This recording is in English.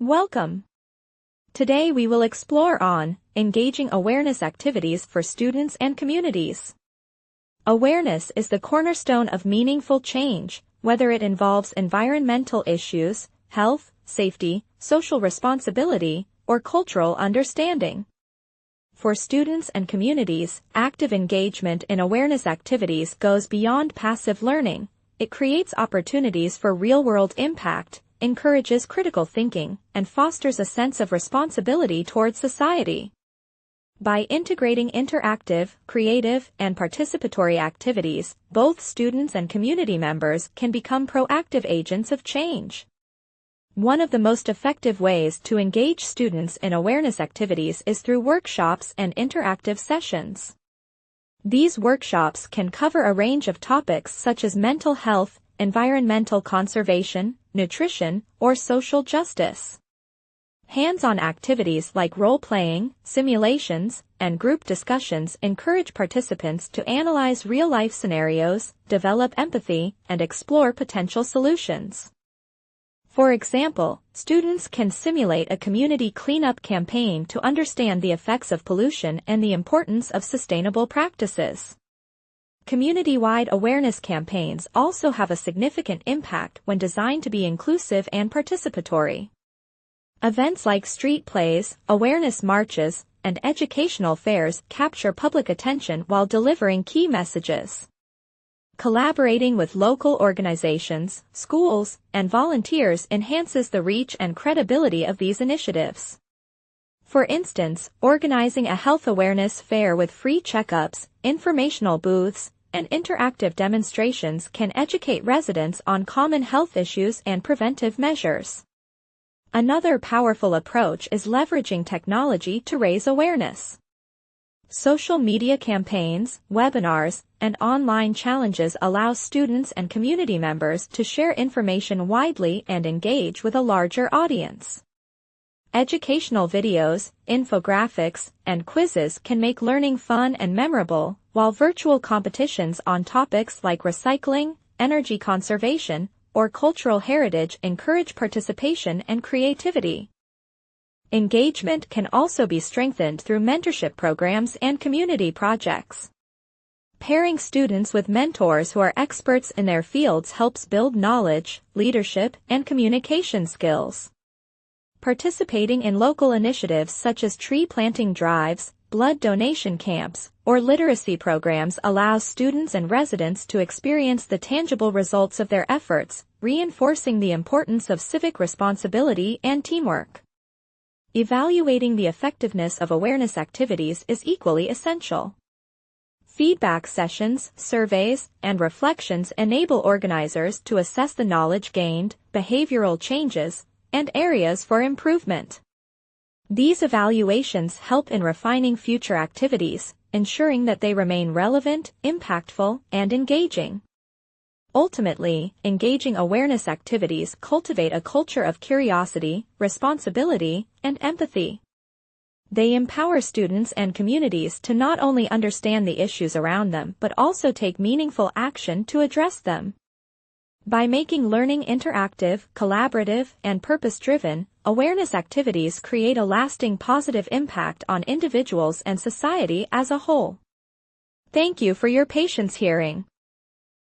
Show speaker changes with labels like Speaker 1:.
Speaker 1: Welcome. Today we will explore on engaging awareness activities for students and communities. Awareness is the cornerstone of meaningful change, whether it involves environmental issues, health, safety, social responsibility, or cultural understanding. For students and communities, active engagement in awareness activities goes beyond passive learning. It creates opportunities for real-world impact, encourages critical thinking, and fosters a sense of responsibility towards society. By integrating interactive, creative, and participatory activities, both students and community members can become proactive agents of change. One of the most effective ways to engage students in awareness activities is through workshops and interactive sessions. These workshops can cover a range of topics such as mental health, environmental conservation, nutrition, or social justice. Hands-on activities like role-playing, simulations, and group discussions encourage participants to analyze real-life scenarios, develop empathy, and explore potential solutions. For example, students can simulate a community cleanup campaign to understand the effects of pollution and the importance of sustainable practices. Community-wide awareness campaigns also have a significant impact when designed to be inclusive and participatory. Events like street plays, awareness marches, and educational fairs capture public attention while delivering key messages. Collaborating with local organizations, schools, and volunteers enhances the reach and credibility of these initiatives. For instance, organizing a health awareness fair with free checkups, informational booths, and interactive demonstrations can educate residents on common health issues and preventive measures. Another powerful approach is leveraging technology to raise awareness. Social media campaigns, webinars, and online challenges allow students and community members to share information widely and engage with a larger audience. Educational videos, infographics, and quizzes can make learning fun and memorable, while virtual competitions on topics like recycling, energy conservation, or cultural heritage encourage participation and creativity. Engagement can also be strengthened through mentorship programs and community projects. Pairing students with mentors who are experts in their fields helps build knowledge, leadership, and communication skills. Participating in local initiatives such as tree planting drives, blood donation camps, or literacy programs allows students and residents to experience the tangible results of their efforts, reinforcing the importance of civic responsibility and teamwork. Evaluating the effectiveness of awareness activities is equally essential. Feedback sessions, surveys, and reflections enable organizers to assess the knowledge gained, behavioral changes, and areas for improvement. These evaluations help in refining future activities, ensuring that they remain relevant, impactful, and engaging. Ultimately, engaging awareness activities cultivate a culture of curiosity, responsibility, and empathy. They empower students and communities to not only understand the issues around them but also take meaningful action to address them. By making learning interactive, collaborative, and purpose-driven, awareness activities create a lasting positive impact on individuals and society as a whole. Thank you for your patience hearing.